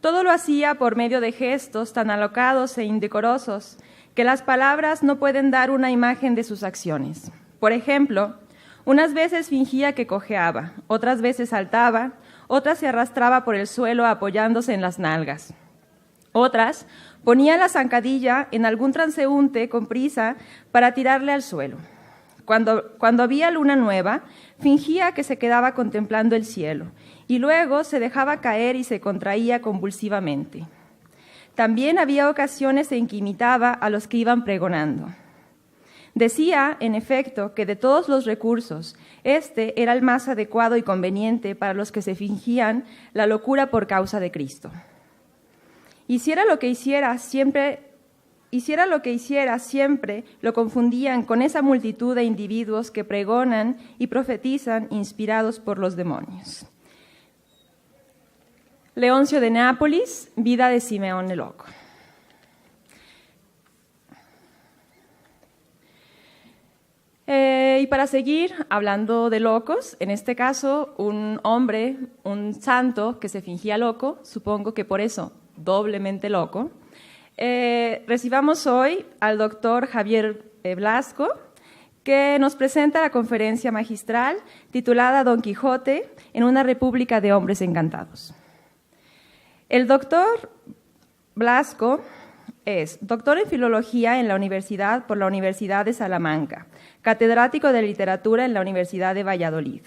Todo lo hacía por medio de gestos tan alocados e indecorosos que las palabras no pueden dar una imagen de sus acciones. Por ejemplo, unas veces fingía que cojeaba, otras veces saltaba, otras se arrastraba por el suelo apoyándose en las nalgas. Otras ponía la zancadilla en algún transeúnte con prisa para tirarle al suelo. Cuando había luna nueva, fingía que se quedaba contemplando el cielo y luego se dejaba caer y se contraía convulsivamente. También había ocasiones en que imitaba a los que iban pregonando. Decía, en efecto, que de todos los recursos, este era el más adecuado y conveniente para los que se fingían la locura por causa de Cristo. Hiciera lo que hiciera, siempre lo confundían con esa multitud de individuos que pregonan y profetizan inspirados por los demonios. Leoncio de Nápoles, vida de Simeón el Loco. Y para seguir hablando de locos, en este caso un hombre, un santo que se fingía loco, supongo que por eso doblemente loco, recibamos hoy al doctor Javier Blasco, que nos presenta la conferencia magistral titulada Don Quijote en una república de hombres encantados. El doctor Blasco es doctor en Filología por la Universidad de Salamanca, catedrático de Literatura en la Universidad de Valladolid,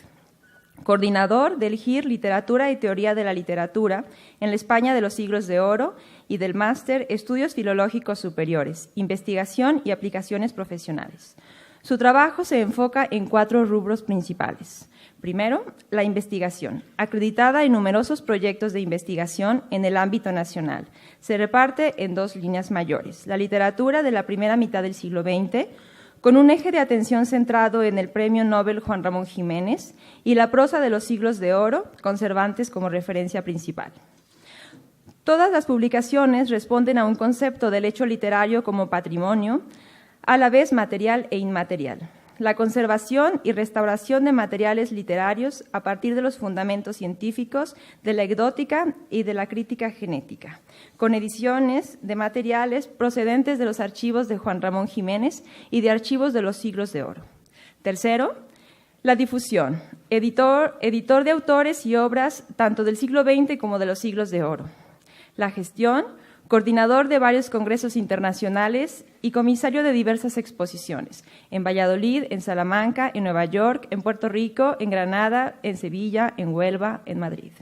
coordinador del GIR Literatura y Teoría de la Literatura en la España de los Siglos de Oro y del Máster Estudios Filológicos Superiores, Investigación y Aplicaciones Profesionales. Su trabajo se enfoca en 4 rubros principales. Primero, la investigación, acreditada en numerosos proyectos de investigación en el ámbito nacional. Se reparte en 2 líneas mayores: la literatura de la primera mitad del siglo XX, con un eje de atención centrado en el Premio Nobel Juan Ramón Jiménez, y la prosa de los siglos de oro, con Cervantes como referencia principal. Todas las publicaciones responden a un concepto del hecho literario como patrimonio, a la vez material e inmaterial. La conservación y restauración de materiales literarios a partir de los fundamentos científicos de la ecdótica y de la crítica genética, con ediciones de materiales procedentes de los archivos de Juan Ramón Jiménez y de archivos de los siglos de oro. Tercero, la difusión, editor de autores y obras tanto del siglo XX como de los siglos de oro. La gestión, coordinador de varios congresos internacionales y comisario de diversas exposiciones, en Valladolid, en Salamanca, en Nueva York, en Puerto Rico, en Granada, en Sevilla, en Huelva, en Madrid.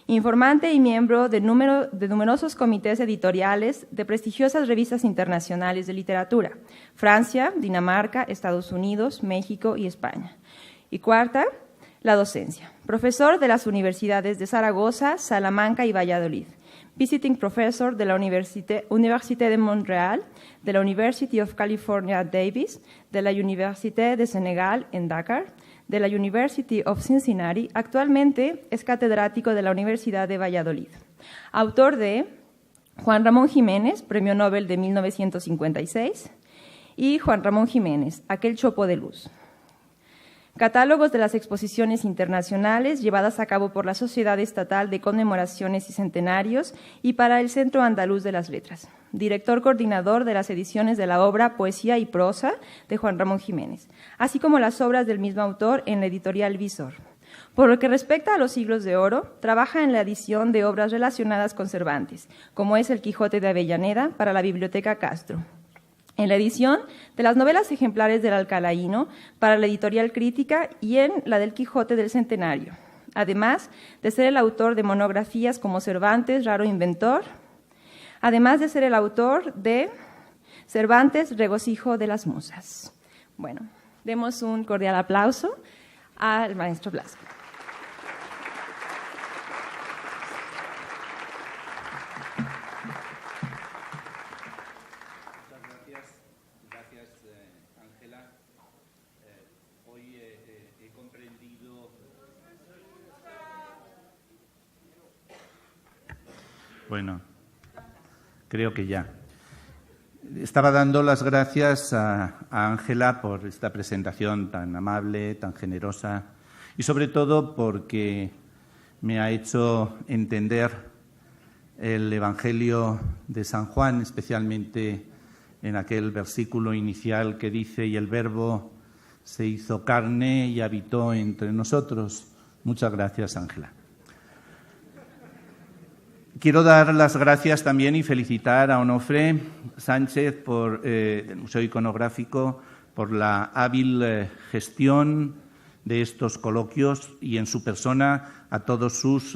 Informante y miembro de numerosos comités editoriales de prestigiosas revistas internacionales de literatura, Francia, Dinamarca, Estados Unidos, México y España. Y cuarta, la docencia. Profesor de las universidades de Zaragoza, Salamanca y Valladolid. Visiting Professor de la Université de Montréal, de la University of California, Davis, de la Université de Senegal en Dakar, de la University of Cincinnati. Actualmente es catedrático de la Universidad de Valladolid. Autor de Juan Ramón Jiménez, Premio Nobel de 1956, y Juan Ramón Jiménez, Aquel chopo de luz. Catálogos de las exposiciones internacionales llevadas a cabo por la Sociedad Estatal de Conmemoraciones y Centenarios y para el Centro Andaluz de las Letras. Director coordinador de las ediciones de la obra Poesía y Prosa de Juan Ramón Jiménez, así como las obras del mismo autor en la editorial Visor. Por lo que respecta a los siglos de oro, trabaja en la edición de obras relacionadas con Cervantes, como es El Quijote de Avellaneda para la Biblioteca Castro. En la edición de las novelas ejemplares del Alcalaíno para la editorial Crítica y en la del Quijote del Centenario, además de ser el autor de monografías como Cervantes, Raro Inventor, además de ser el autor de Cervantes, Regocijo de las Musas. Bueno, demos un cordial aplauso al maestro Blasco. Bueno, creo que ya. Estaba dando las gracias a Ángela por esta presentación tan amable, tan generosa y sobre todo porque me ha hecho entender el Evangelio de San Juan, especialmente en aquel versículo inicial que dice: y el Verbo se hizo carne y habitó entre nosotros. Muchas gracias, Ángela. Quiero dar las gracias también y felicitar a Onofre Sánchez del Museo Iconográfico por la hábil gestión de estos coloquios, y en su persona a todos sus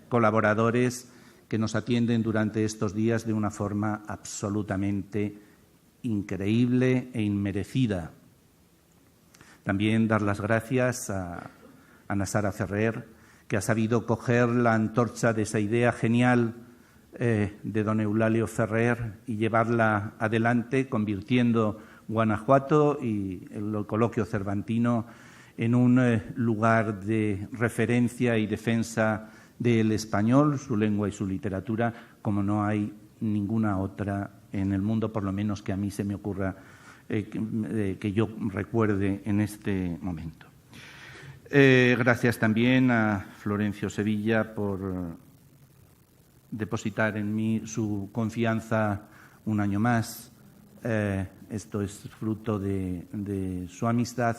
colaboradores que nos atienden durante estos días de una forma absolutamente increíble e inmerecida. También dar las gracias a Ana Sara Ferrer, que ha sabido coger la antorcha de esa idea genial de don Eulalio Ferrer y llevarla adelante, convirtiendo Guanajuato y el coloquio cervantino en un lugar de referencia y defensa del español, su lengua y su literatura, como no hay ninguna otra en el mundo, por lo menos que a mí se me ocurra, que yo recuerde en este momento. Gracias también a Florencio Sevilla por depositar en mí su confianza un año más. Esto es fruto de su amistad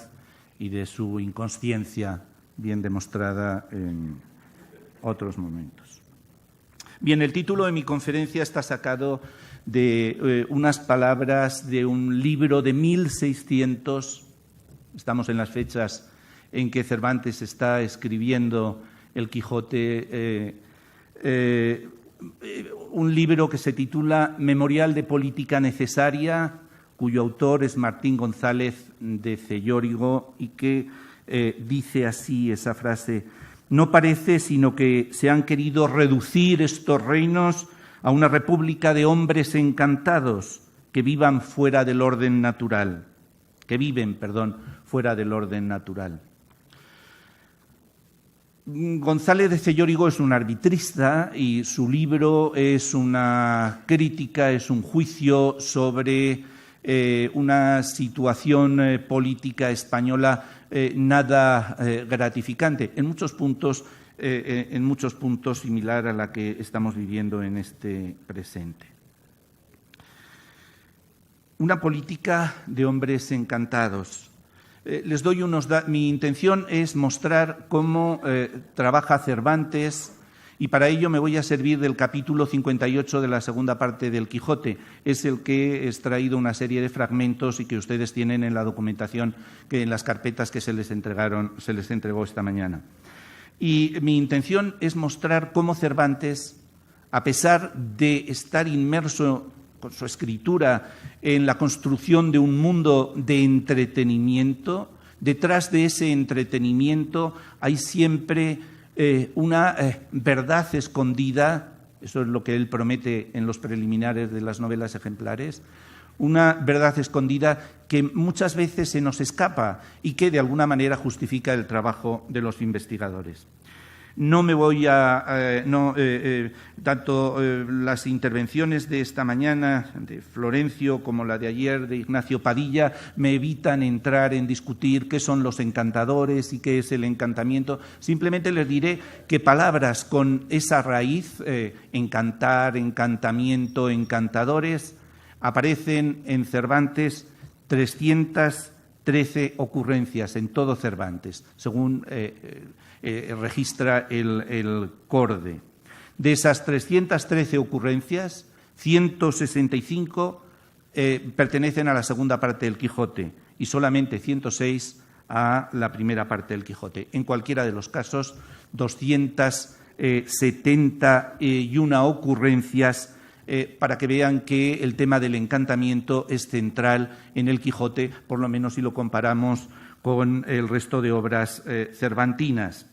y de su inconsciencia bien demostrada en otros momentos. Bien, el título de mi conferencia está sacado de unas palabras de un libro de 1600, estamos en las fechas en que Cervantes está escribiendo El Quijote, un libro que se titula Memorial de Política Necesaria, cuyo autor es Martín González de Cellórigo, y que dice así esa frase: no parece sino que se han querido reducir estos reinos a una república de hombres encantados que viven fuera del orden natural. González de Cellórigo es un arbitrista y su libro es una crítica, es un juicio sobre una situación política española nada gratificante, en muchos puntos similar a la que estamos viviendo en este presente. Una política de hombres encantados. Les doy mi intención es mostrar cómo trabaja Cervantes, y para ello me voy a servir del capítulo 58 de la segunda parte del Quijote. Es el que he extraído una serie de fragmentos y que ustedes tienen en la documentación, en las carpetas que se les entregó esta mañana. Y mi intención es mostrar cómo Cervantes, a pesar de estar inmerso con su escritura en la construcción de un mundo de entretenimiento, detrás de ese entretenimiento hay siempre una verdad escondida. Eso es lo que él promete en los preliminares de las novelas ejemplares, una verdad escondida que muchas veces se nos escapa y que de alguna manera justifica el trabajo de los investigadores. No me voy tanto las intervenciones de esta mañana de Florencio como la de ayer de Ignacio Padilla me evitan entrar en discutir qué son los encantadores y qué es el encantamiento. Simplemente les diré que palabras con esa raíz, encantar, encantamiento, encantadores, aparecen en Cervantes 313 ocurrencias en todo Cervantes, según registra el Corde. De esas 313 ocurrencias, 165 pertenecen a la segunda parte del Quijote y solamente 106 a la primera parte del Quijote. En cualquiera de los casos, 271 ocurrencias para que vean que el tema del encantamiento es central en el Quijote, por lo menos si lo comparamos con el resto de obras cervantinas.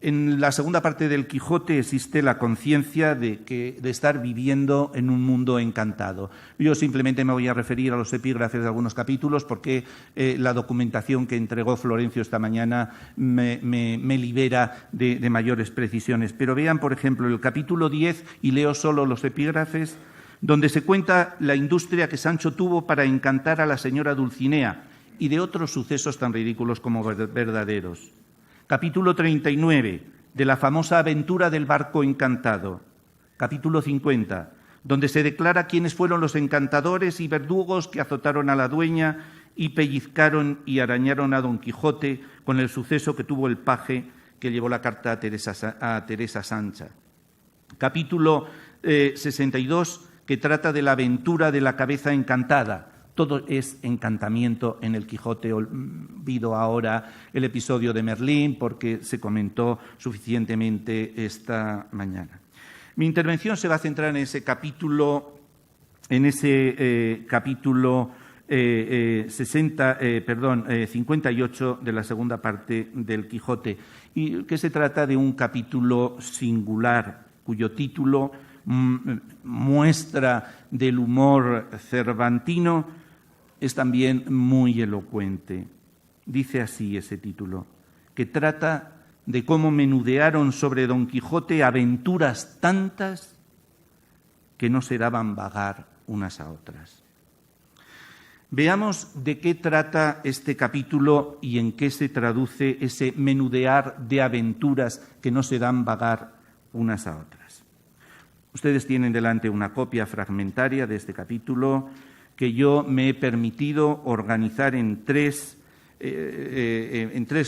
En la segunda parte del Quijote existe la conciencia de estar viviendo en un mundo encantado. Yo simplemente me voy a referir a los epígrafes de algunos capítulos porque la documentación que entregó Florencio esta mañana me libera de mayores precisiones. Pero vean, por ejemplo, el capítulo 10, y leo solo los epígrafes, donde se cuenta la industria que Sancho tuvo para encantar a la señora Dulcinea y de otros sucesos tan ridículos como verdaderos. Capítulo 39, de la famosa aventura del barco encantado, capítulo 50, donde se declara quiénes fueron los encantadores y verdugos que azotaron a la dueña y pellizcaron y arañaron a Don Quijote con el suceso que tuvo el paje que llevó la carta a Teresa Sancha. Capítulo 62, que trata de la aventura de la cabeza encantada. Todo es encantamiento en el Quijote. Olvido ahora el episodio de Merlín porque se comentó suficientemente esta mañana. Mi intervención se va a centrar en ese capítulo, 58 de la segunda parte del Quijote, y que se trata de un capítulo singular, cuyo título muestra del humor cervantino, es también muy elocuente. Dice así ese título, que trata de cómo menudearon sobre Don Quijote aventuras tantas que no se daban vagar unas a otras. Veamos de qué trata este capítulo y en qué se traduce ese menudear de aventuras que no se dan vagar unas a otras. Ustedes tienen delante una copia fragmentaria de este capítulo que yo me he permitido organizar en tres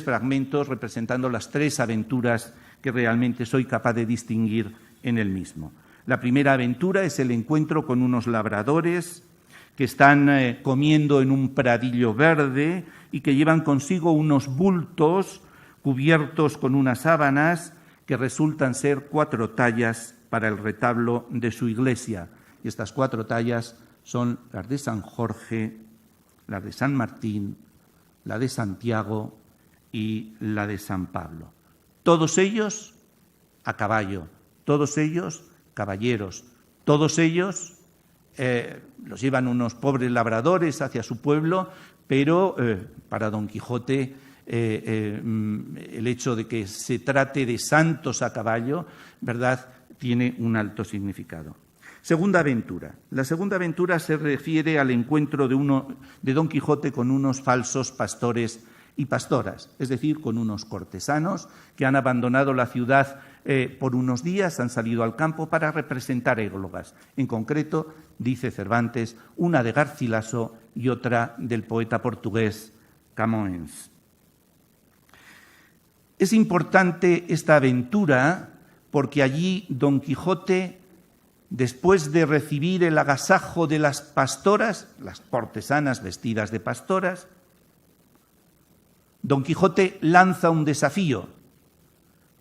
fragmentos representando las tres aventuras que realmente soy capaz de distinguir en el mismo. La primera aventura es el encuentro con unos labradores que están comiendo en un pradillo verde y que llevan consigo unos bultos cubiertos con unas sábanas que resultan ser 4 tallas para el retablo de su iglesia. Y estas 4 tallas son las de San Jorge, la de San Martín, la de Santiago y la de San Pablo. Todos ellos a caballo, todos ellos caballeros, todos ellos los llevan unos pobres labradores hacia su pueblo, pero para Don Quijote el hecho de que se trate de santos a caballo, ¿verdad?, tiene un alto significado. Segunda aventura. La segunda aventura se refiere al encuentro de Don Quijote con unos falsos pastores y pastoras, es decir, con unos cortesanos que han abandonado la ciudad por unos días, han salido al campo para representar églogas. En concreto, dice Cervantes, una de Garcilaso y otra del poeta portugués Camões. Es importante esta aventura porque allí Don Quijote, después de recibir el agasajo de las pastoras, las cortesanas vestidas de pastoras, Don Quijote lanza un desafío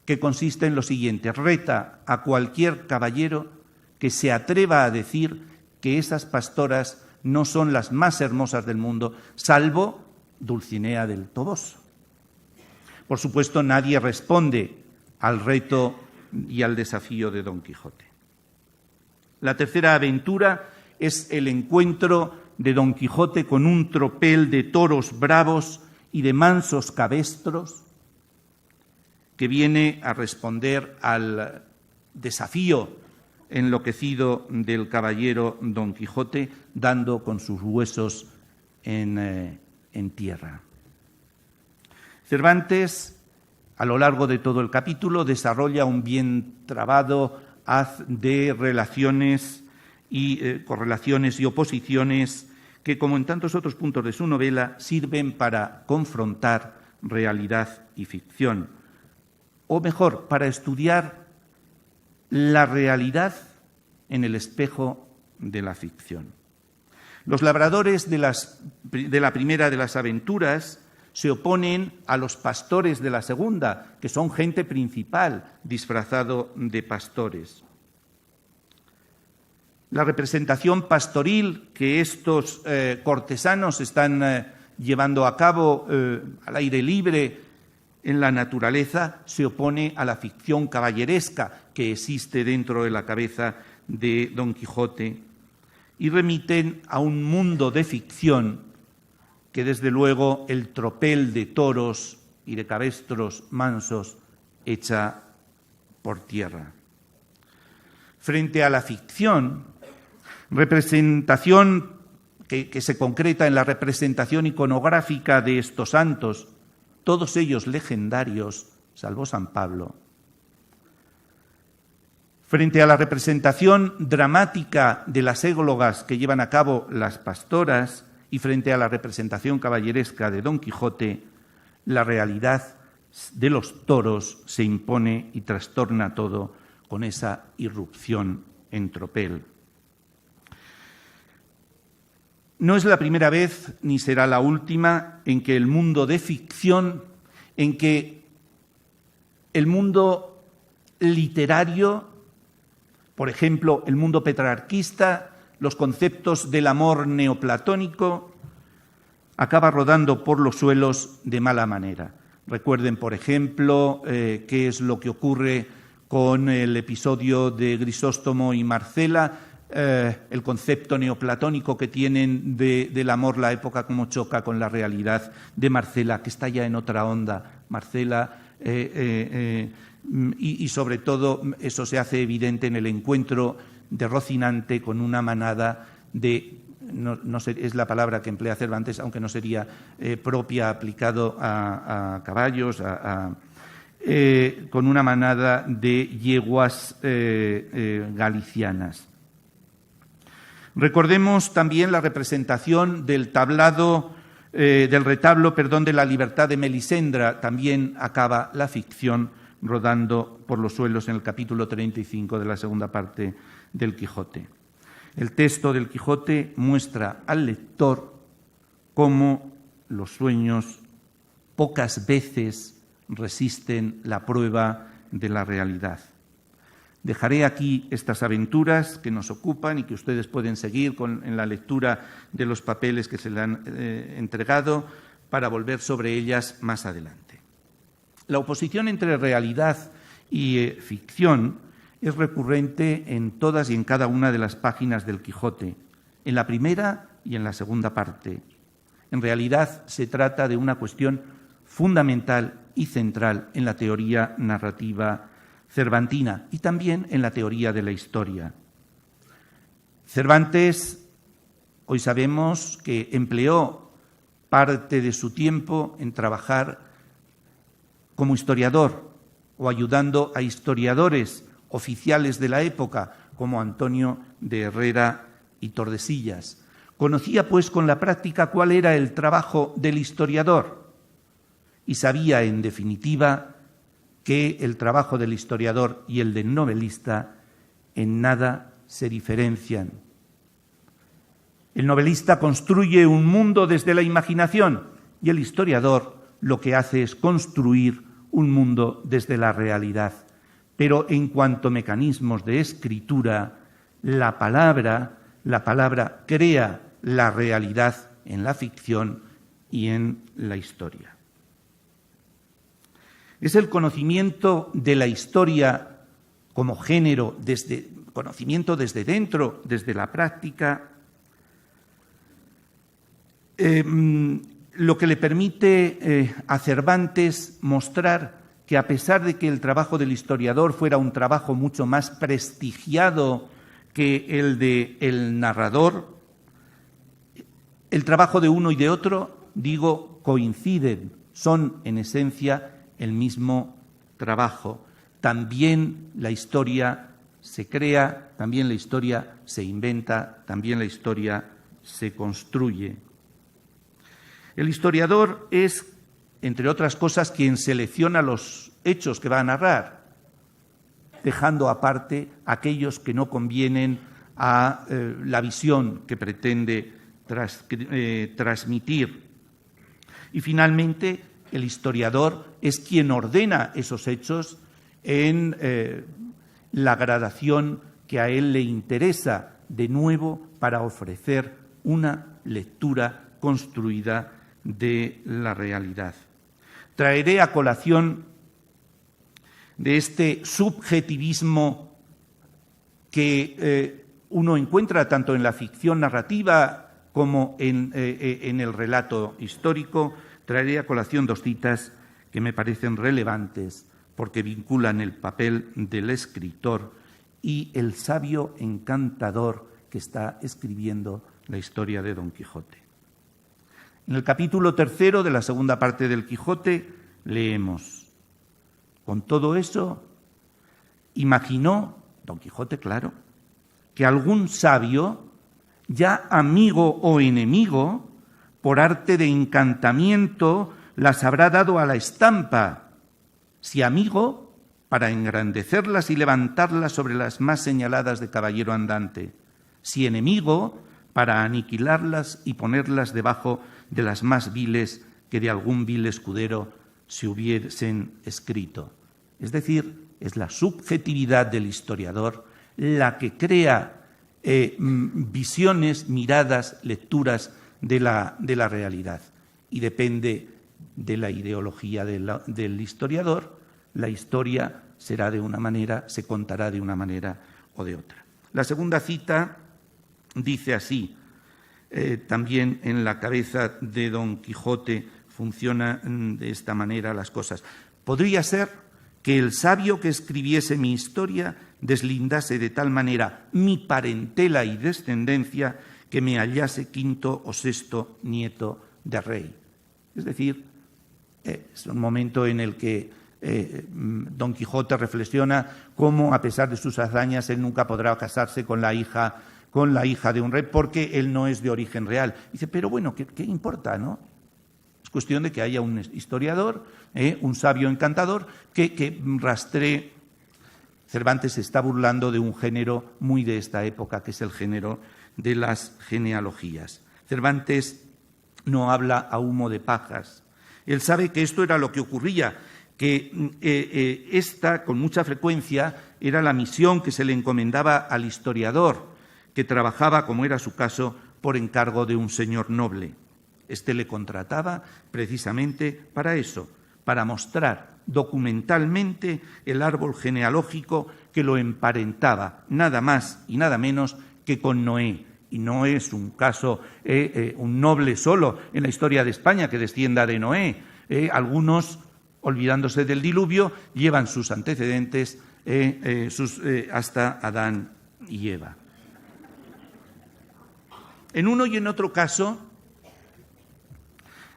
que consiste en lo siguiente: reta a cualquier caballero que se atreva a decir que esas pastoras no son las más hermosas del mundo, salvo Dulcinea del Toboso. Por supuesto, nadie responde al reto y al desafío de Don Quijote. La tercera aventura es el encuentro de Don Quijote con un tropel de toros bravos y de mansos cabestros que viene a responder al desafío enloquecido del caballero Don Quijote, dando con sus huesos en tierra. Cervantes, a lo largo de todo el capítulo, desarrolla un bien trabado haz de relaciones y correlaciones y oposiciones que, como en tantos otros puntos de su novela, sirven para confrontar realidad y ficción, o mejor, para estudiar la realidad en el espejo de la ficción. Los labradores de la primera de las aventuras se oponen a los pastores de la segunda, que son gente principal disfrazado de pastores. La representación pastoril que estos cortesanos están llevando a cabo al aire libre en la naturaleza se opone a la ficción caballeresca que existe dentro de la cabeza de Don Quijote y remiten a un mundo de ficción que desde luego el tropel de toros y de cabestros mansos echa por tierra. Frente a la ficción, representación que se concreta en la representación iconográfica de estos santos, todos ellos legendarios, salvo San Pablo, Frente a la representación dramática de las églogas que llevan a cabo las pastoras y frente a la representación caballeresca de Don Quijote, la realidad de los toros se impone y trastorna todo con esa irrupción en tropel. No es la primera vez ni será la última en que el mundo de ficción, en que el mundo literario, por ejemplo, el mundo petrarquista, los conceptos del amor neoplatónico, acaba rodando por los suelos de mala manera. Recuerden, por ejemplo, qué es lo que ocurre con el episodio de Grisóstomo y Marcela, el concepto neoplatónico que tienen del amor, la época, cómo choca con la realidad de Marcela, que está ya en otra onda. Marcela, y sobre todo eso se hace evidente en el encuentro de Rocinante con una manada de, no sé, es la palabra que emplea Cervantes, aunque no sería propia aplicado a caballos, con una manada de yeguas galicianas. Recordemos también la representación del retablo de la libertad de Melisendra. También acaba la ficción rodando por los suelos en el capítulo 35 de la segunda parte del Quijote. El texto del Quijote muestra al lector cómo los sueños pocas veces resisten la prueba de la realidad. Dejaré aquí estas aventuras que nos ocupan y que ustedes pueden seguir en la lectura de los papeles que se le han entregado para volver sobre ellas más adelante. La oposición entre realidad y ficción es recurrente en todas y en cada una de las páginas del Quijote, en la primera y en la segunda parte. En realidad se trata de una cuestión fundamental y central en la teoría narrativa cervantina y también en la teoría de la historia. Cervantes, hoy sabemos que empleó parte de su tiempo en trabajar como historiador o ayudando a historiadores oficiales de la época como Antonio de Herrera y Tordesillas. Conocía, pues, con la práctica cuál era el trabajo del historiador y sabía, en definitiva, que el trabajo del historiador y el del novelista en nada se diferencian. El novelista construye un mundo desde la imaginación y el historiador lo que hace es construir un mundo desde la realidad. Pero en cuanto a mecanismos de escritura, la palabra crea la realidad en la ficción y en la historia. Es el conocimiento de la historia como género, conocimiento desde dentro, desde la práctica, lo que le permite a Cervantes mostrar que a pesar de que el trabajo del historiador fuera un trabajo mucho más prestigiado que el del narrador, el trabajo de uno y de otro, coinciden, son en esencia el mismo trabajo. También la historia se crea, también la historia se inventa, también la historia se construye. El historiador es, entre otras cosas, quien selecciona los hechos que va a narrar, dejando aparte aquellos que no convienen a la visión que pretende transmitir. Y finalmente, el historiador es quien ordena esos hechos en la gradación que a él le interesa, de nuevo, para ofrecer una lectura construida de la realidad. Traeré a colación de este subjetivismo que uno encuentra tanto en la ficción narrativa como en el relato histórico. Traeré a colación dos citas que me parecen relevantes porque vinculan el papel del escritor y el sabio encantador que está escribiendo la historia de Don Quijote. En el capítulo 3 de la segunda parte del Quijote leemos: con todo eso, imaginó Don Quijote, claro, que algún sabio, ya amigo o enemigo, por arte de encantamiento, las habrá dado a la estampa. Si amigo, para engrandecerlas y levantarlas sobre las más señaladas de caballero andante. Si enemigo, para aniquilarlas y ponerlas debajo de las más viles que de algún vil escudero se hubiesen escrito. Es decir, es la subjetividad del historiador la que crea visiones, miradas, lecturas de la realidad. Y depende de la ideología del historiador, la historia será de una manera, se contará de una manera o de otra. La segunda cita dice así, también en la cabeza de Don Quijote funcionan de esta manera las cosas. Podría ser que el sabio que escribiese mi historia deslindase de tal manera mi parentela y descendencia que me hallase quinto o sexto nieto de rey. Es decir, es un momento en el que Don Quijote reflexiona cómo, a pesar de sus hazañas, él nunca podrá casarse con la hija de un rey porque él no es de origen real. Dice, pero bueno, ¿qué importa, no? Es cuestión de que haya un historiador, un sabio encantador, que rastree. Cervantes se está burlando de un género muy de esta época, que es el género de las genealogías. Cervantes no habla a humo de pajas. Él sabe que esto era lo que ocurría, que esta, con mucha frecuencia, era la misión que se le encomendaba al historiador, que trabajaba, como era su caso, por encargo de un señor noble. Este le contrataba precisamente para eso, para mostrar documentalmente el árbol genealógico que lo emparentaba nada más y nada menos que con Noé. Y no es un caso, un noble solo en la historia de España que descienda de Noé. Algunos, olvidándose del diluvio, llevan sus antecedentes hasta Adán y Eva. En uno y en otro caso,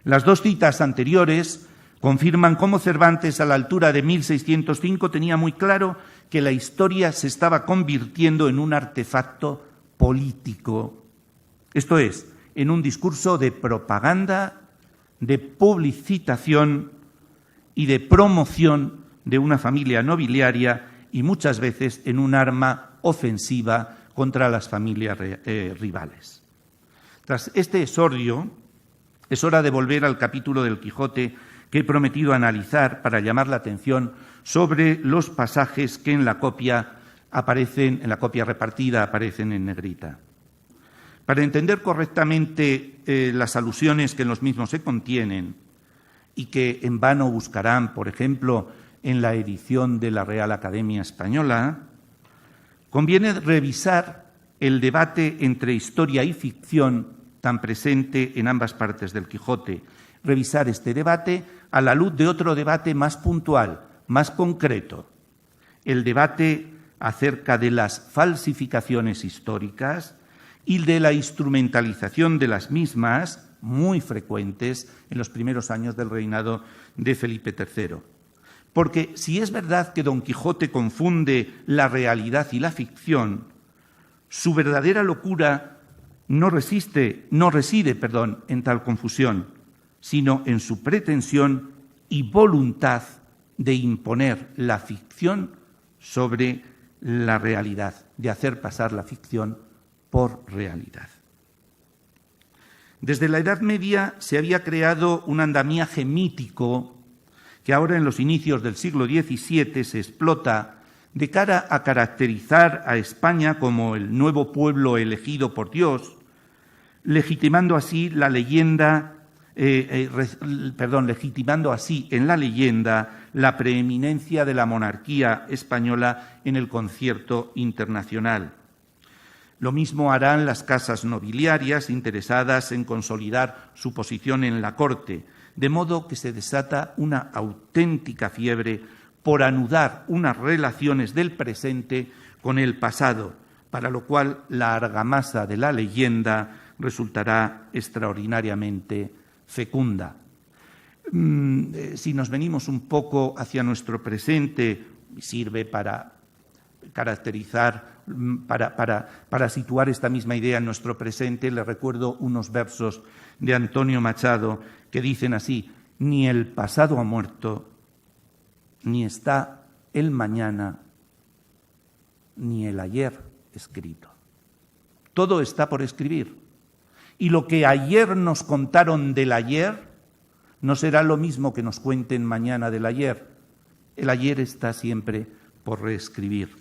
las dos citas anteriores confirman cómo Cervantes, a la altura de 1605, tenía muy claro que la historia se estaba convirtiendo en un artefacto político, esto es, en un discurso de propaganda, de publicitación y de promoción de una familia nobiliaria y muchas veces en un arma ofensiva contra las familias rivales. Tras este exordio, es hora de volver al capítulo del Quijote que he prometido analizar para llamar la atención sobre los pasajes que en la copia repartida aparecen en negrita. Para entender correctamente las alusiones que en los mismos se contienen y que en vano buscarán, por ejemplo, en la edición de la Real Academia Española, conviene revisar el debate entre historia y ficción tan presente en ambas partes del Quijote, revisar este debate a la luz de otro debate más puntual, más concreto, el debate acerca de las falsificaciones históricas y de la instrumentalización de las mismas, muy frecuentes en los primeros años del reinado de Felipe III. Porque si es verdad que Don Quijote confunde la realidad y la ficción, su verdadera locura no reside en tal confusión, sino en su pretensión y voluntad de imponer la ficción sobre la realidad, de hacer pasar la ficción por realidad. Desde la Edad Media se había creado un andamiaje mítico que ahora en los inicios del siglo XVII se explota de cara a caracterizar a España como el nuevo pueblo elegido por Dios, legitimando así en la leyenda la preeminencia de la monarquía española en el concierto internacional. Lo mismo harán las casas nobiliarias interesadas en consolidar su posición en la corte, de modo que se desata una auténtica fiebre por anudar unas relaciones del presente con el pasado, para lo cual la argamasa de la leyenda resultará extraordinariamente fecunda. Si nos venimos un poco hacia nuestro presente, sirve para caracterizar, para situar esta misma idea en nuestro presente, le recuerdo unos versos de Antonio Machado que dicen así: ni el pasado ha muerto, ni está el mañana, ni el ayer escrito. Todo está por escribir. Y lo que ayer nos contaron del ayer no será lo mismo que nos cuenten mañana del ayer. El ayer está siempre por reescribir.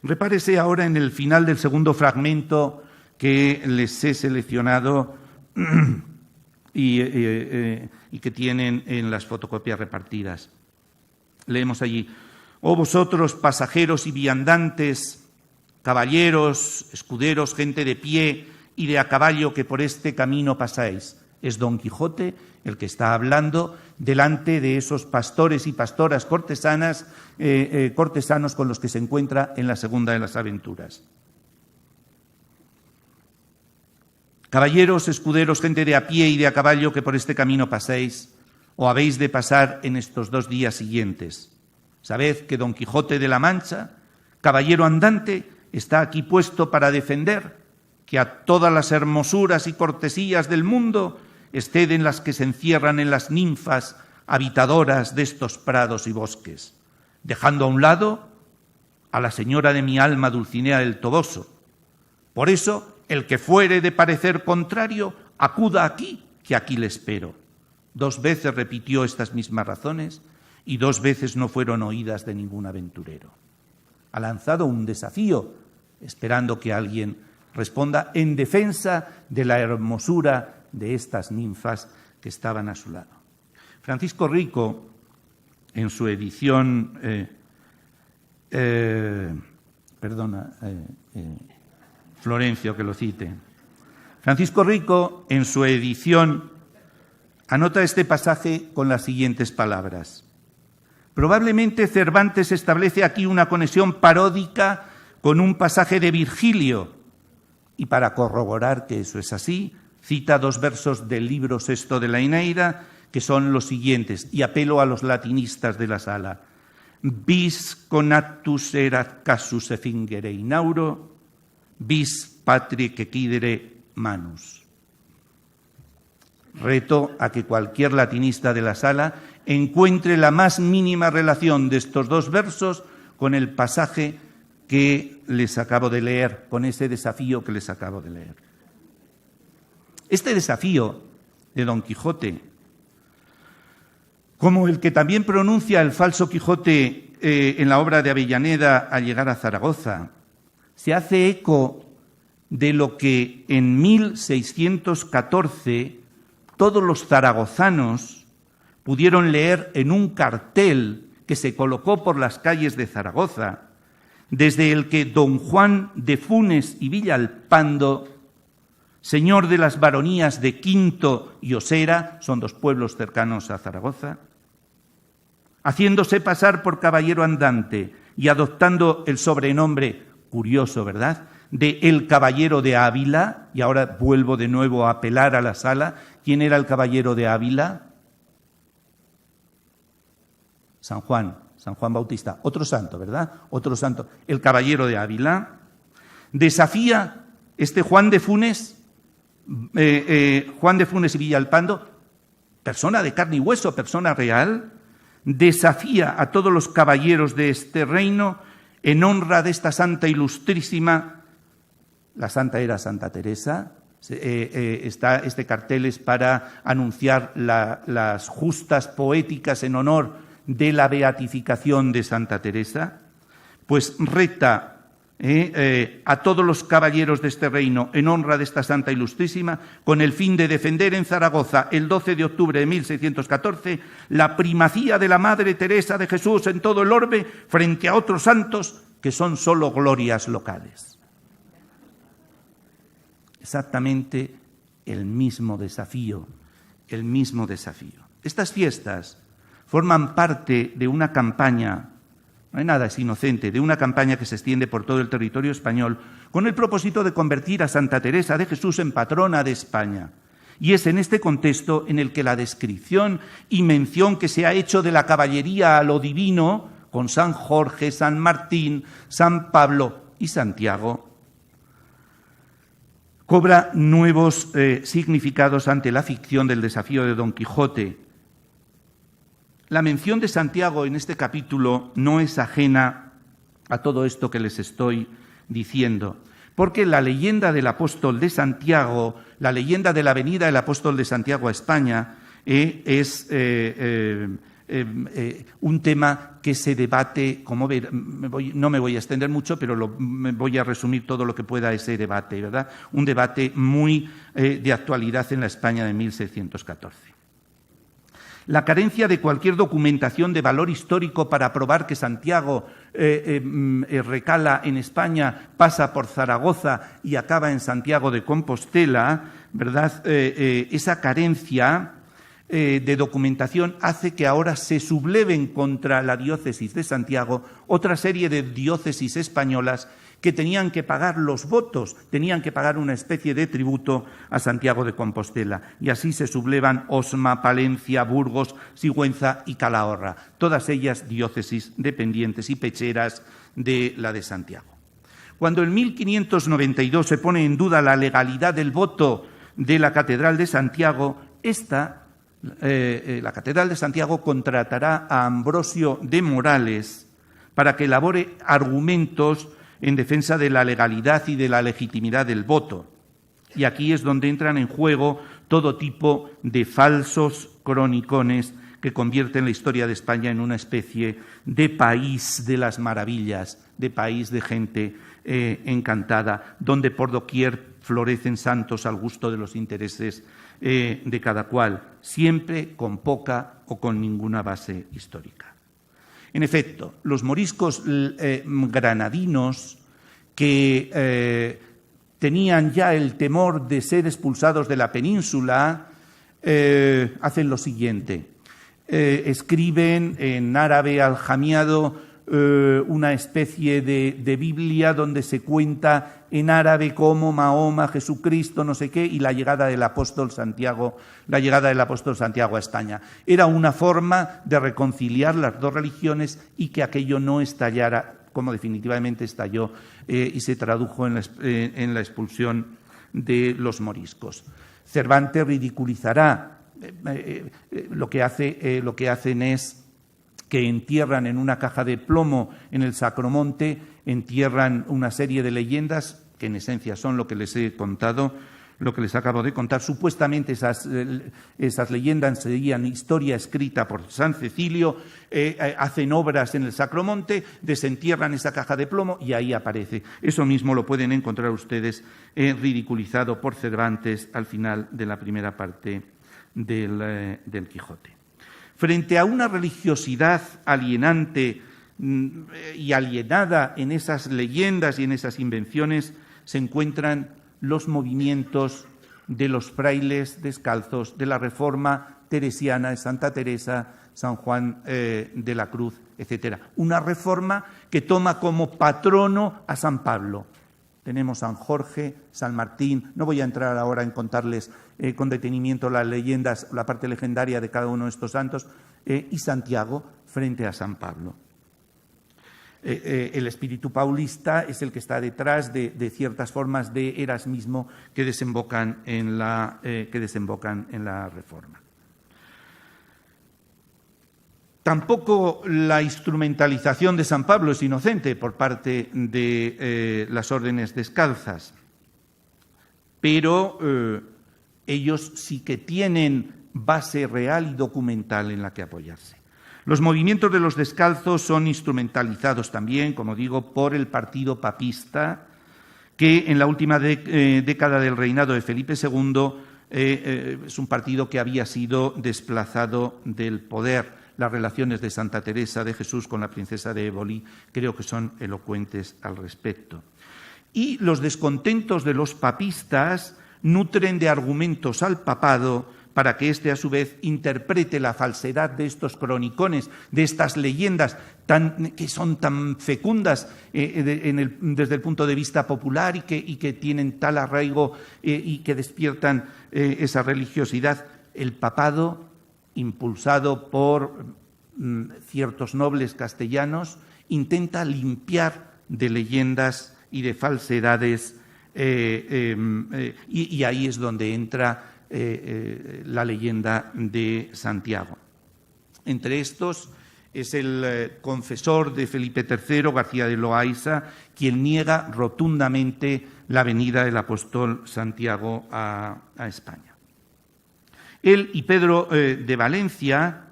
Repárese ahora en el final del segundo fragmento que les he seleccionado y que tienen en las fotocopias repartidas. Leemos allí: «Oh vosotros, pasajeros y viandantes, caballeros, escuderos, gente de pie y de a caballo que por este camino pasáis». Es Don Quijote el que está hablando delante de esos pastores y pastoras cortesanos con los que se encuentra en la segunda de las aventuras. Caballeros, escuderos, gente de a pie y de a caballo que por este camino paséis, o habéis de pasar en estos 2 días siguientes. Sabed que Don Quijote de la Mancha, caballero andante, está aquí puesto para defender que a todas las hermosuras y cortesías del mundo exceden las que se encierran en las ninfas habitadoras de estos prados y bosques, dejando a un lado a la señora de mi alma, Dulcinea del Toboso. Por eso, el que fuere de parecer contrario, acuda aquí, que aquí le espero. 2 veces repitió estas mismas razones y 2 veces no fueron oídas de ningún aventurero. Ha lanzado un desafío, esperando que alguien responda en defensa de la hermosura de estas ninfas que estaban a su lado. Francisco Rico, en su edición, Florencio que lo cite. Francisco Rico, en su edición, anota este pasaje con las siguientes palabras: probablemente Cervantes establece aquí una conexión paródica con un pasaje de Virgilio, y para corroborar que eso es así, cita 2 versos del libro VI de la Eneida, que son los siguientes, y apelo a los latinistas de la sala: vis conatus erat casus effingere inauro, vis patrie quequidere manus. Reto a que cualquier latinista de la sala encuentre la más mínima relación de estos 2 versos con el pasaje que les acabo de leer, con ese desafío que les acabo de leer. Este desafío de Don Quijote, como el que también pronuncia el falso Quijote en la obra de Avellaneda al llegar a Zaragoza, se hace eco de lo que en 1614 todos los zaragozanos pudieron leer en un cartel que se colocó por las calles de Zaragoza, desde el que don Juan de Funes y Villalpando, señor de las baronías de Quinto y Osera, son 2 pueblos cercanos a Zaragoza, haciéndose pasar por caballero andante y adoptando el sobrenombre, curioso, ¿verdad?, de el caballero de Ávila, y ahora vuelvo de nuevo a apelar a la sala. ¿Quién era el caballero de Ávila? San Juan Bautista, otro santo, ¿verdad? Otro santo, el caballero de Ávila. Desafía este Juan de Funes y Villalpando, persona de carne y hueso, persona real, desafía a todos los caballeros de este reino en honra de esta santa ilustrísima. La santa era Santa Teresa. Este cartel es para anunciar las justas poéticas en honor de la beatificación de Santa Teresa. Pues reta a todos los caballeros de este reino en honra de esta santa ilustrísima, con el fin de defender en Zaragoza el 12 de octubre de 1614 la primacía de la Madre Teresa de Jesús en todo el orbe frente a otros santos que son solo glorias locales. Exactamente el mismo desafío. Estas fiestas forman parte de una campaña, no hay nada, es inocente, de una campaña que se extiende por todo el territorio español con el propósito de convertir a Santa Teresa de Jesús en patrona de España. Y es en este contexto en el que la descripción y mención que se ha hecho de la caballería a lo divino, con San Jorge, San Martín, San Pablo y Santiago, cobra nuevos significados ante la ficción del desafío de Don Quijote. La mención de Santiago en este capítulo no es ajena a todo esto que les estoy diciendo, porque la leyenda del apóstol de Santiago, la leyenda de la venida del apóstol de Santiago a España, es un tema que se debate, como no me voy a extender mucho, pero me voy a resumir todo lo que pueda ese debate, ¿verdad? Un debate muy de actualidad en la España de 1614. La carencia de cualquier documentación de valor histórico para probar que Santiago recala en España, pasa por Zaragoza y acaba en Santiago de Compostela, ¿verdad? Esa carencia de documentación hace que ahora se subleven contra la diócesis de Santiago otra serie de diócesis españolas que tenían que pagar los votos, tenían que pagar una especie de tributo a Santiago de Compostela. Y así se sublevan Osma, Palencia, Burgos, Sigüenza y Calahorra, todas ellas diócesis dependientes y pecheras de la de Santiago. Cuando en 1592 se pone en duda la legalidad del voto de la Catedral de Santiago, la Catedral de Santiago contratará a Ambrosio de Morales para que elabore argumentos en defensa de la legalidad y de la legitimidad del voto. Y aquí es donde entran en juego todo tipo de falsos cronicones que convierten la historia de España en una especie de país de las maravillas, de país de gente encantada, donde por doquier florecen santos al gusto de los intereses de cada cual, siempre con poca o con ninguna base histórica. En efecto, los moriscos granadinos que tenían ya el temor de ser expulsados de la península, hacen lo siguiente. Escriben en árabe aljamiado una especie de Biblia donde se cuenta en árabe cómo Mahoma, Jesucristo, no sé qué, y la llegada del apóstol Santiago a España. Era una forma de reconciliar las dos religiones y que aquello no estallara, como definitivamente estalló y se tradujo en la expulsión de los moriscos. Cervantes ridiculizará lo que hacen es que entierran en una caja de plomo en el Sacromonte, entierran una serie de leyendas que en esencia son lo que les he contado, lo que les acabo de contar. Supuestamente esas leyendas serían historia escrita por San Cecilio, hacen obras en el Sacromonte, desentierran esa caja de plomo y ahí aparece. Eso mismo lo pueden encontrar ustedes ridiculizado por Cervantes al final de la primera parte del Quijote. Frente a una religiosidad alienante y alienada en esas leyendas y en esas invenciones, se encuentran los movimientos de los frailes descalzos, de la Reforma teresiana de Santa Teresa, San Juan de la Cruz, etc. Una reforma que toma como patrono a San Pablo. Tenemos San Jorge, San Martín. No voy a entrar ahora en contarles con detenimiento las leyendas, la parte legendaria de cada uno de estos santos, y Santiago frente a San Pablo. El espíritu paulista es el que está detrás de ciertas formas de erasmismo que desembocan en la Reforma. Tampoco la instrumentalización de San Pablo es inocente por parte de las órdenes descalzas, pero ellos sí que tienen base real y documental en la que apoyarse. Los movimientos de los descalzos son instrumentalizados también, como digo, por el partido papista, que en la última década del reinado de Felipe II es un partido que había sido desplazado del poder. Las relaciones de Santa Teresa de Jesús con la princesa de Éboli creo que son elocuentes al respecto. Y los descontentos de los papistas nutren de argumentos al papado para que éste, a su vez, interprete la falsedad de estos cronicones, de estas leyendas que son tan fecundas desde el punto de vista popular y que tienen tal arraigo y que despiertan esa religiosidad. El papado, impulsado por ciertos nobles castellanos, intenta limpiar de leyendas y de falsedades, y ahí es donde entra la leyenda de Santiago. Entre estos es el confesor de Felipe III, García de Loaysa, quien niega rotundamente la venida del apóstol Santiago a España. Él y Pedro de Valencia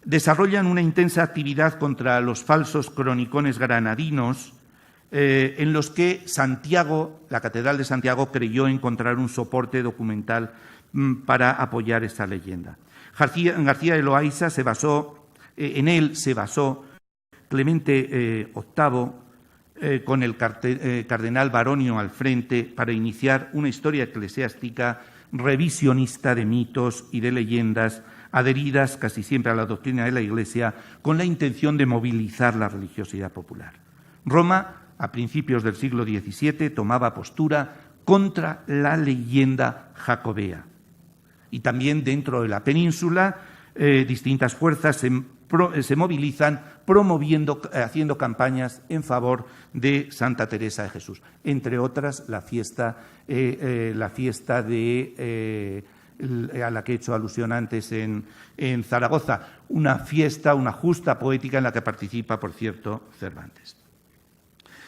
desarrollan una intensa actividad contra los falsos cronicones granadinos, en los que Santiago, la Catedral de Santiago, creyó encontrar un soporte documental para apoyar esta leyenda. García de Loaysa en él se basó Clemente VIII, con el cardenal Baronio al frente, para iniciar una historia eclesiástica revisionista de mitos y de leyendas adheridas casi siempre a la doctrina de la Iglesia, con la intención de movilizar la religiosidad popular. Roma, a principios del siglo XVII, tomaba postura contra la leyenda jacobea. Y también dentro de la península, distintas fuerzas se movilizan haciendo campañas en favor de Santa Teresa de Jesús. Entre otras, la fiesta a la que he hecho alusión antes en Zaragoza. Una fiesta, una justa poética en la que participa, por cierto, Cervantes.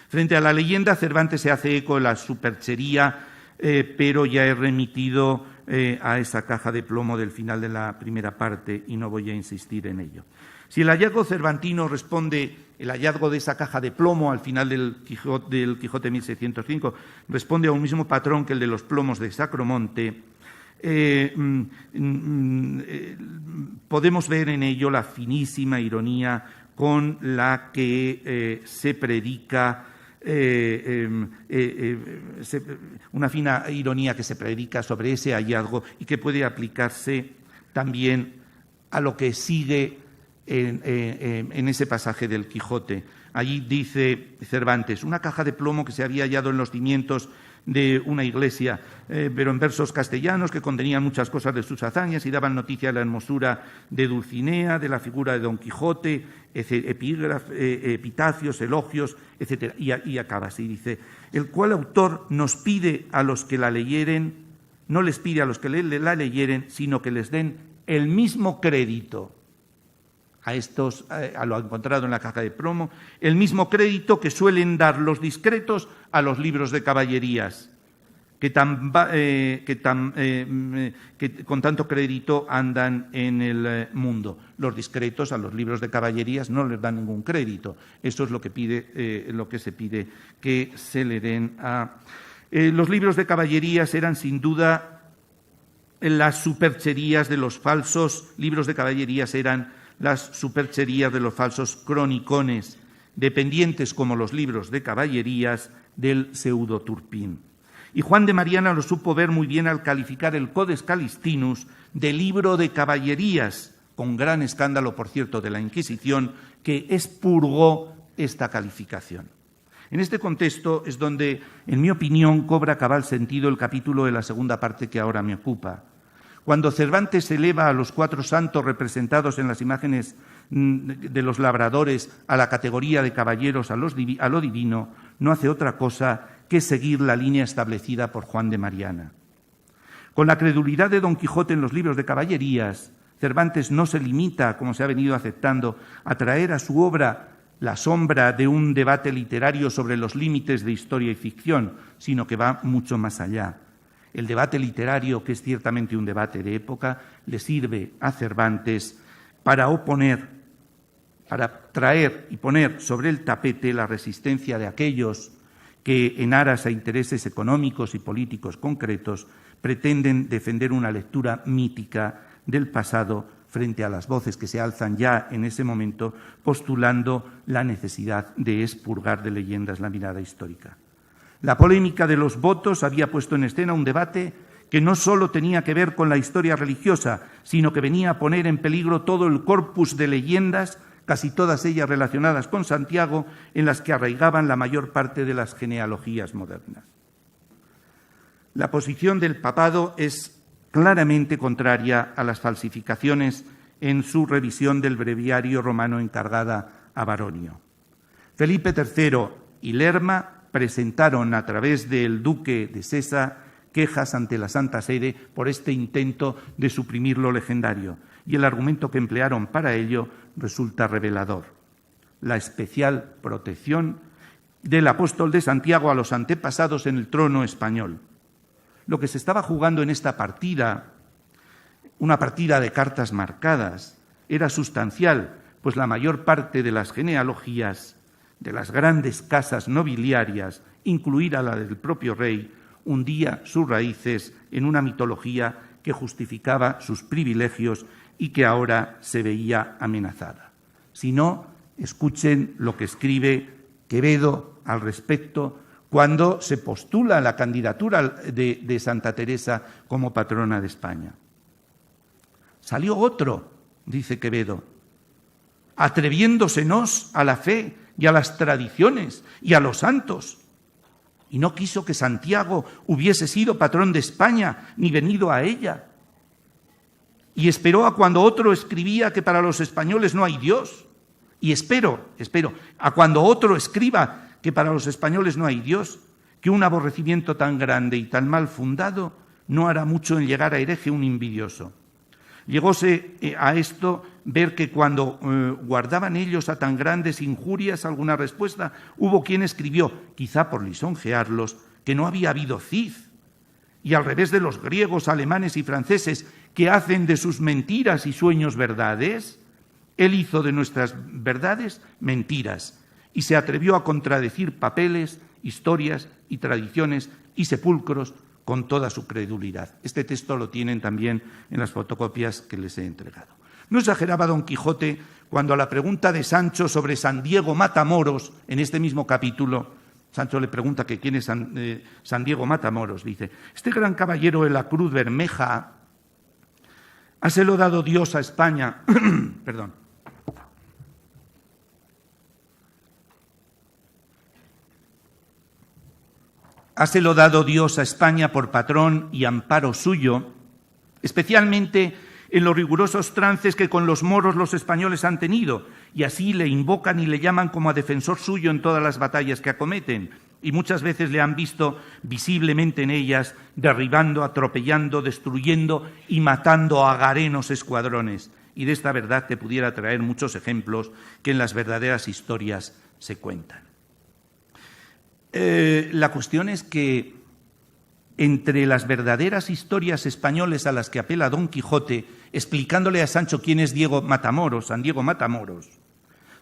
Frente a la leyenda, Cervantes se hace eco de la superchería, pero ya he remitido a esa caja de plomo del final de la primera parte y no voy a insistir en ello. Si el hallazgo cervantino el hallazgo de esa caja de plomo al final del Quijote 1605, responde a un mismo patrón que el de los plomos de Sacromonte, podemos ver en ello la finísima ironía con la que se predica, una fina ironía que se predica sobre ese hallazgo y que puede aplicarse también a lo que sigue en ese pasaje del Quijote. Allí dice Cervantes: una caja de plomo que se había hallado en los cimientos de una iglesia, pero en versos castellanos que contenían muchas cosas de sus hazañas y daban noticia de la hermosura de Dulcinea, de la figura de Don Quijote, epitafios, elogios, etc. Y acaba así, dice: el cual autor nos pide a los que la leyeren, no les pide a los que la leyeren, sino que les den el mismo crédito a lo encontrado en la caja de plomo, el mismo crédito que suelen dar los discretos a los libros de caballerías, que con tanto crédito andan en el mundo. Los discretos a los libros de caballerías no les dan ningún crédito. Eso es lo que se pide que se le den a... los libros de caballerías eran sin duda las supercherías de los falsos libros de caballerías, eran las supercherías de los falsos cronicones, dependientes como los libros de caballerías del pseudo Turpín. Y Juan de Mariana lo supo ver muy bien al calificar el Codex Calistinus de libro de caballerías, con gran escándalo, por cierto, de la Inquisición, que expurgó esta calificación. En este contexto es donde, en mi opinión, cobra cabal sentido el capítulo de la segunda parte que ahora me ocupa. Cuando Cervantes eleva a los 4 santos representados en las imágenes de los labradores a la categoría de caballeros a lo divino, no hace otra cosa que seguir la línea establecida por Juan de Mariana. Con la credulidad de Don Quijote en los libros de caballerías, Cervantes no se limita, como se ha venido aceptando, a traer a su obra la sombra de un debate literario sobre los límites de historia y ficción, sino que va mucho más allá. El debate literario, que es ciertamente un debate de época, le sirve a Cervantes para traer y poner sobre el tapete la resistencia de aquellos que, en aras a intereses económicos y políticos concretos, pretenden defender una lectura mítica del pasado frente a las voces que se alzan ya en ese momento, postulando la necesidad de expurgar de leyendas la mirada histórica. La polémica de los votos había puesto en escena un debate que no solo tenía que ver con la historia religiosa, sino que venía a poner en peligro todo el corpus de leyendas, casi todas ellas relacionadas con Santiago, en las que arraigaban la mayor parte de las genealogías modernas. La posición del papado es claramente contraria a las falsificaciones en su revisión del breviario romano encargada a Baronio. Felipe III y Lerma presentaron a través del duque de Sesa quejas ante la Santa Sede por este intento de suprimir lo legendario, y el argumento que emplearon para ello resulta revelador: la especial protección del apóstol de Santiago a los antepasados en el trono español. Lo que se estaba jugando en esta partida, una partida de cartas marcadas, era sustancial, pues la mayor parte de las genealogías de las grandes casas nobiliarias, incluida la del propio rey, hundía sus raíces en una mitología que justificaba sus privilegios y que ahora se veía amenazada. Si no, escuchen lo que escribe Quevedo al respecto cuando se postula la candidatura de Santa Teresa como patrona de España. Salió otro, dice Quevedo, atreviéndosenos a la fe y a las tradiciones y a los santos, y no quiso que Santiago hubiese sido patrón de España ni venido a ella, y esperó a cuando otro escribía que para los españoles no hay Dios, y espero a cuando otro escriba que para los españoles no hay Dios, que un aborrecimiento tan grande y tan mal fundado no hará mucho en llegar a hereje un envidioso. Llegóse a esto ver que cuando guardaban ellos a tan grandes injurias alguna respuesta, hubo quien escribió, quizá por lisonjearlos, que no había habido Cid, y al revés de los griegos, alemanes y franceses, que hacen de sus mentiras y sueños verdades, él hizo de nuestras verdades mentiras, y se atrevió a contradecir papeles, historias y tradiciones y sepulcros con toda su credulidad. Este texto lo tienen también en las fotocopias que les he entregado. No exageraba Don Quijote cuando a la pregunta de Sancho sobre San Diego Matamoros, en este mismo capítulo, Sancho le pregunta que quién es San Diego Matamoros. Dice, este gran caballero de la Cruz Bermeja, háselo dado Dios a España, perdón, háselo dado Dios a España por patrón y amparo suyo, especialmente en los rigurosos trances que con los moros los españoles han tenido, y así le invocan y le llaman como a defensor suyo en todas las batallas que acometen, y muchas veces le han visto visiblemente en ellas, derribando, atropellando, destruyendo y matando a garenos escuadrones. Y de esta verdad te pudiera traer muchos ejemplos que en las verdaderas historias se cuentan. La cuestión es que entre las verdaderas historias españoles a las que apela Don Quijote, explicándole a Sancho quién es Diego Matamoros, San Diego Matamoros,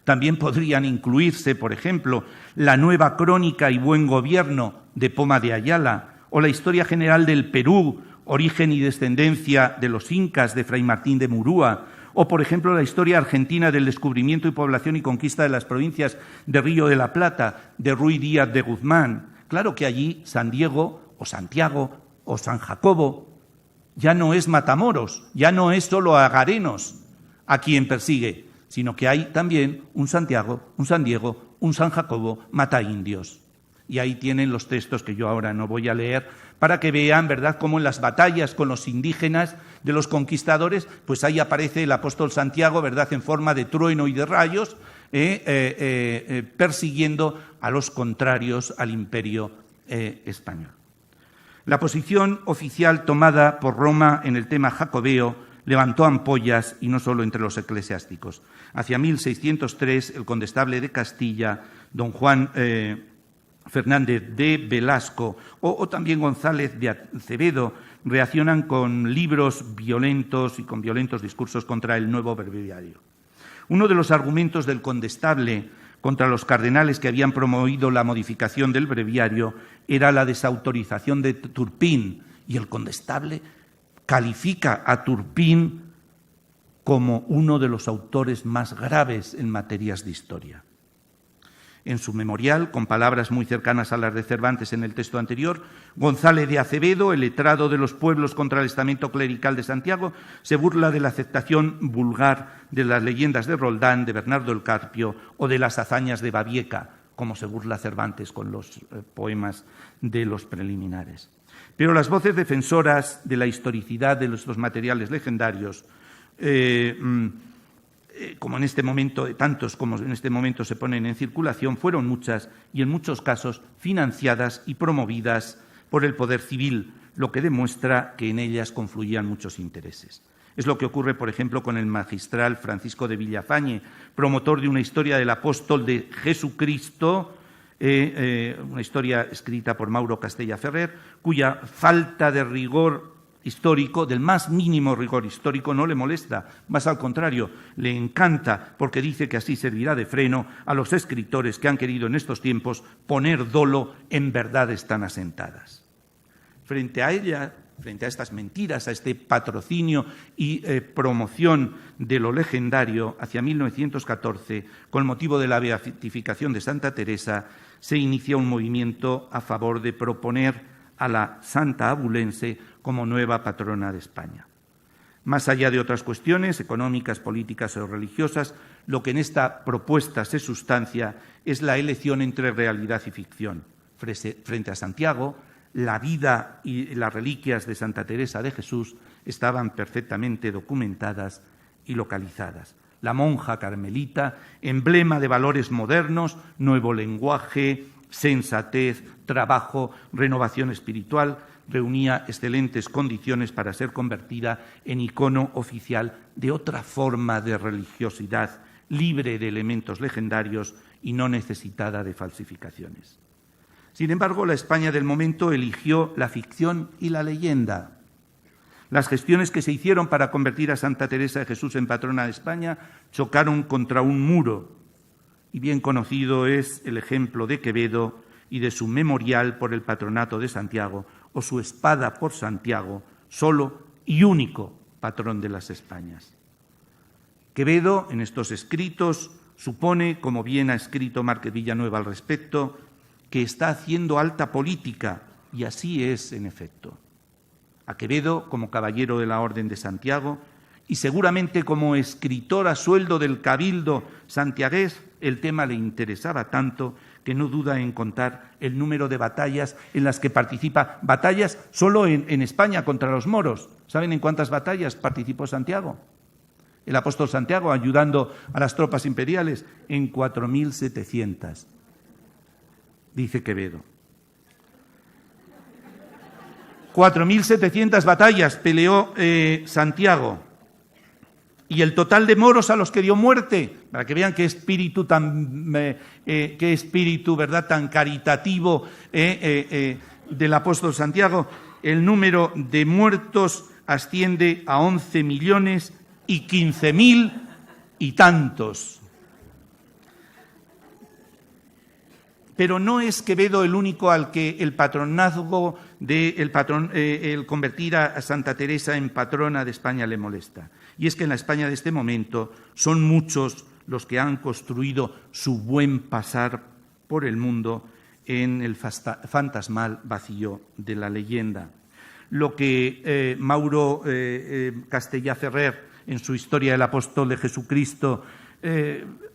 también podrían incluirse, por ejemplo, la nueva crónica y buen gobierno de Poma de Ayala, o la historia general del Perú, origen y descendencia de los incas de Fray Martín de Murúa, o, por ejemplo, la historia argentina del descubrimiento y población y conquista de las provincias de Río de la Plata, de Ruy Díaz de Guzmán. Claro que allí San Diego, o Santiago, o San Jacobo, ya no es Matamoros, ya no es solo a garenos a quien persigue, sino que hay también un Santiago, un San Diego, un San Jacobo, mata indios. Y ahí tienen los textos que yo ahora no voy a leer, para que vean, ¿verdad?, cómo en las batallas con los indígenas de los conquistadores, pues ahí aparece el apóstol Santiago, ¿verdad?, en forma de trueno y de rayos, persiguiendo a los contrarios al imperio español. La posición oficial tomada por Roma en el tema jacobeo levantó ampollas, y no solo entre los eclesiásticos. Hacia 1603, el condestable de Castilla, don Juan Fernández de Velasco o también González de Acevedo reaccionan con libros violentos y con violentos discursos contra el nuevo breviario. Uno de los argumentos del condestable contra los cardenales que habían promovido la modificación del breviario era la desautorización de Turpín, y el condestable califica a Turpín como uno de los autores más graves en materias de historia. En su memorial, con palabras muy cercanas a las de Cervantes en el texto anterior, González de Acevedo, el letrado de los pueblos contra el estamento clerical de Santiago, se burla de la aceptación vulgar de las leyendas de Roldán, de Bernardo el Carpio o de las hazañas de Babieca, como se burla Cervantes con los poemas de los preliminares. Pero las voces defensoras de la historicidad de estos materiales legendarios como en este momento, tantos como en este momento se ponen en circulación, fueron muchas y en muchos casos financiadas y promovidas por el poder civil, lo que demuestra que en ellas confluían muchos intereses. Es lo que ocurre, por ejemplo, con el magistral Francisco de Villafañe, promotor de una historia del apóstol de Jesucristo, una historia escrita por Mauro Castella Ferrer, cuya falta de rigor histórico, del más mínimo rigor histórico, no le molesta, más al contrario, le encanta, porque dice que así servirá de freno a los escritores que han querido en estos tiempos poner dolo en verdades tan asentadas. Frente a ella, frente a estas mentiras, a este patrocinio y promoción de lo legendario, hacia 1914, con motivo de la beatificación de Santa Teresa, se inicia un movimiento a favor de proponer a la Santa Abulense como nueva patrona de España. Más allá de otras cuestiones económicas, políticas o religiosas, lo que en esta propuesta se sustancia es la elección entre realidad y ficción. Frente a Santiago, la vida y las reliquias de Santa Teresa de Jesús estaban perfectamente documentadas y localizadas. La monja carmelita, emblema de valores modernos, nuevo lenguaje, sensatez, trabajo, renovación espiritual, reunía excelentes condiciones para ser convertida en icono oficial de otra forma de religiosidad, libre de elementos legendarios y no necesitada de falsificaciones. Sin embargo, la España del momento eligió la ficción y la leyenda. Las gestiones que se hicieron para convertir a Santa Teresa de Jesús en patrona de España chocaron contra un muro, y bien conocido es el ejemplo de Quevedo y de su memorial por el patronato de Santiago, o su espada por Santiago, solo y único patrón de las Españas. Quevedo, en estos escritos, supone, como bien ha escrito Márquez Villanueva al respecto, que está haciendo alta política, y así es, en efecto. A Quevedo, como caballero de la Orden de Santiago, y seguramente como escritor a sueldo del Cabildo santiagués, el tema le interesaba tanto que no duda en contar el número de batallas en las que participa. Batallas solo en España contra los moros. ¿Saben en cuántas batallas participó Santiago? El apóstol Santiago, ayudando a las tropas imperiales, en 4.700, dice Quevedo. 4.700 batallas peleó Santiago. Y el total de moros a los que dio muerte, para que vean qué espíritu ¿verdad?, tan caritativo del apóstol Santiago, el número de muertos asciende a 11.015.000 y tantos. Pero no es Quevedo el único al que el patronazgo el convertir a Santa Teresa en patrona de España le molesta. Y es que en la España de este momento son muchos los que han construido su buen pasar por el mundo en el fantasmal vacío de la leyenda. Lo que Mauro Castella Ferrer, en su Historia del Apóstol de Jesucristo,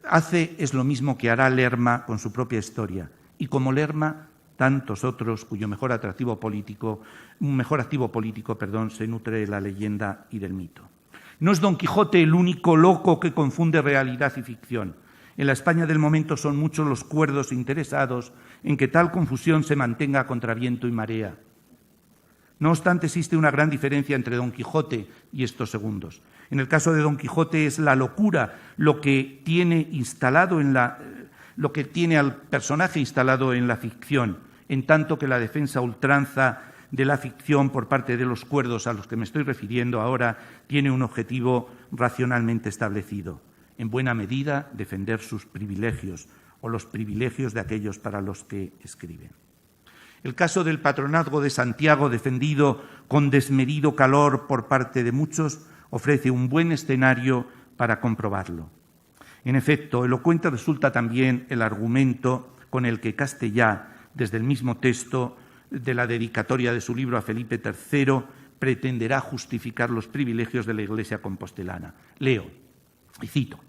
hace es lo mismo que hará Lerma con su propia historia. Y como Lerma, tantos otros cuyo mejor activo político se nutre de la leyenda y del mito. No es Don Quijote el único loco que confunde realidad y ficción. En la España del momento son muchos los cuerdos interesados en que tal confusión se mantenga contra viento y marea. No obstante, existe una gran diferencia entre Don Quijote y estos segundos. En el caso de Don Quijote es la locura lo que tiene al personaje instalado en la ficción, en tanto que la defensa a ultranza de la ficción por parte de los cuerdos a los que me estoy refiriendo ahora tiene un objetivo racionalmente establecido. En buena medida, defender sus privilegios o los privilegios de aquellos para los que escriben. El caso del patronazgo de Santiago, defendido con desmedido calor por parte de muchos, ofrece un buen escenario para comprobarlo. En efecto, elocuente resulta también el argumento con el que Castellá, desde el mismo texto de la dedicatoria de su libro a Felipe III, pretenderá justificar los privilegios de la Iglesia compostelana. Leo y cito: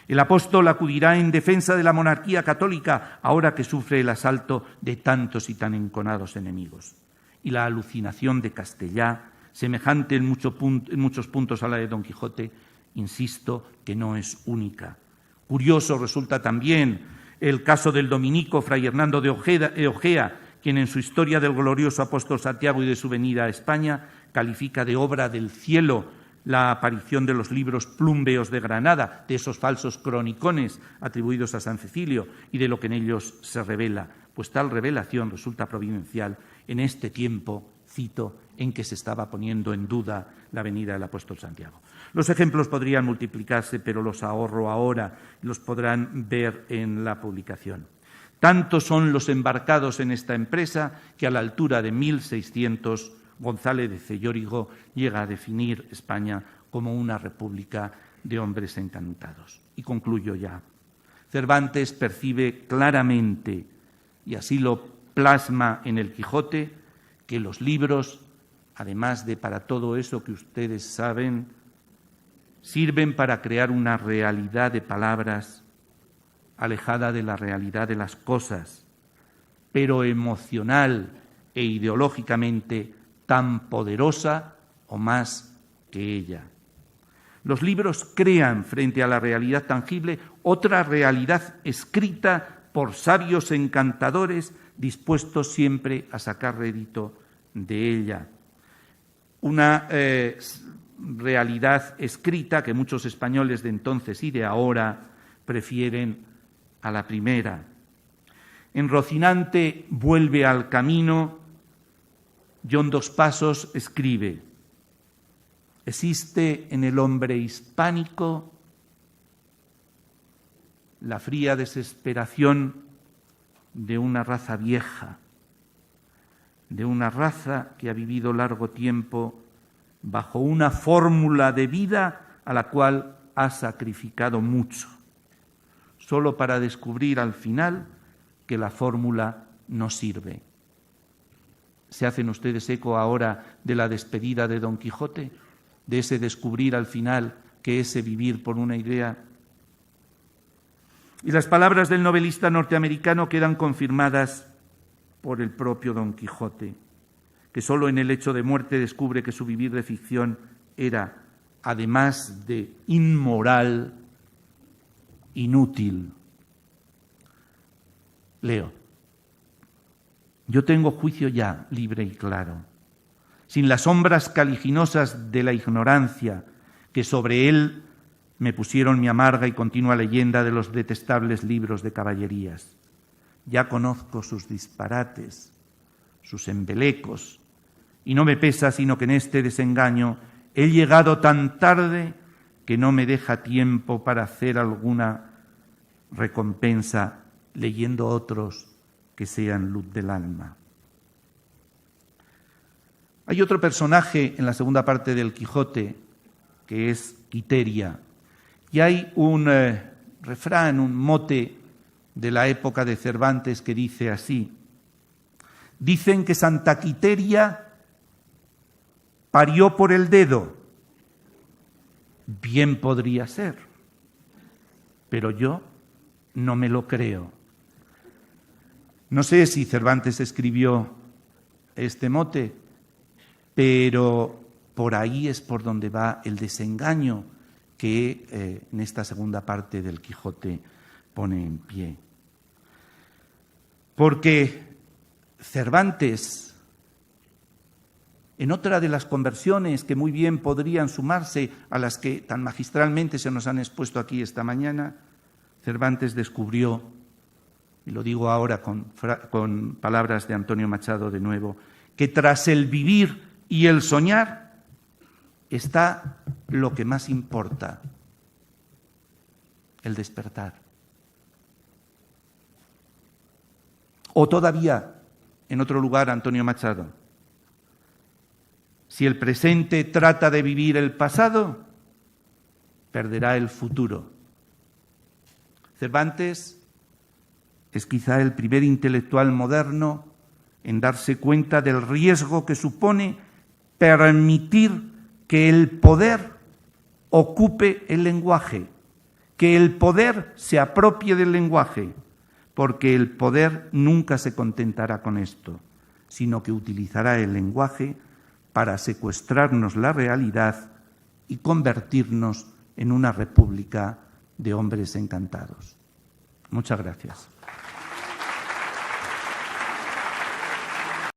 el apóstol acudirá en defensa de la monarquía católica ahora que sufre el asalto de tantos y tan enconados enemigos. Y la alucinación de Castellá, semejante en muchos puntos a la de Don Quijote, insisto que no es única. Curioso resulta también el caso del dominico Fray Hernando de Ojea, quien en su Historia del glorioso apóstol Santiago y de su venida a España califica de obra del cielo la aparición de los libros plúmbeos de Granada, de esos falsos cronicones atribuidos a San Cecilio y de lo que en ellos se revela. Pues tal revelación resulta providencial en este tiempo, cito, en que se estaba poniendo en duda la venida del apóstol Santiago. Los ejemplos podrían multiplicarse, pero los ahorro ahora, los podrán ver en la publicación. Tantos son los embarcados en esta empresa que a la altura de 1600 González de Cellórigo llega a definir España como una república de hombres encantados. Y concluyo ya. Cervantes percibe claramente, y así lo plasma en el Quijote, que los libros, además de para todo eso que ustedes saben, sirven para crear una realidad de palabras alejada de la realidad de las cosas, pero emocional e ideológicamente tan poderosa o más que ella. Los libros crean frente a la realidad tangible otra realidad escrita por sabios encantadores dispuestos siempre a sacar rédito de ella. Una realidad escrita que muchos españoles de entonces y de ahora prefieren a la primera. En Rocinante vuelve al camino, John Dos Passos escribe: existe en el hombre hispánico la fría desesperación de una raza vieja, de una raza que ha vivido largo tiempo bajo una fórmula de vida a la cual ha sacrificado mucho, solo para descubrir al final que la fórmula no sirve. ¿Se hacen ustedes eco ahora de la despedida de Don Quijote? De ese descubrir al final que ese vivir por una idea. Y las palabras del novelista norteamericano quedan confirmadas por el propio Don Quijote, que solo en el hecho de muerte descubre que su vivir de ficción era, además de inmoral, inútil. Leo: yo tengo juicio ya libre y claro, sin las sombras caliginosas de la ignorancia que sobre él me pusieron mi amarga y continua leyenda de los detestables libros de caballerías. Ya conozco sus disparates, sus embelecos, y no me pesa sino que en este desengaño he llegado tan tarde que no me deja tiempo para hacer alguna recompensa leyendo otros que sean luz del alma. Hay otro personaje en la segunda parte del Quijote que es Quiteria, y hay un refrán, un mote de la época de Cervantes que dice así: dicen que Santa Quiteria parió por el dedo. Bien podría ser, pero yo no me lo creo. No sé si Cervantes escribió este mote, pero por ahí es por donde va el desengaño que en esta segunda parte del Quijote pone en pie. Porque Cervantes, en otra de las conversiones que muy bien podrían sumarse a las que tan magistralmente se nos han expuesto aquí esta mañana, Cervantes descubrió, y lo digo ahora con palabras de Antonio Machado de nuevo, que tras el vivir y el soñar está lo que más importa, el despertar. O todavía, en otro lugar, Antonio Machado: si el presente trata de vivir el pasado, perderá el futuro. Cervantes es quizá el primer intelectual moderno en darse cuenta del riesgo que supone permitir que el poder ocupe el lenguaje, que el poder se apropie del lenguaje, porque el poder nunca se contentará con esto, sino que utilizará el lenguaje para secuestrarnos la realidad y convertirnos en una república de hombres encantados. Muchas gracias.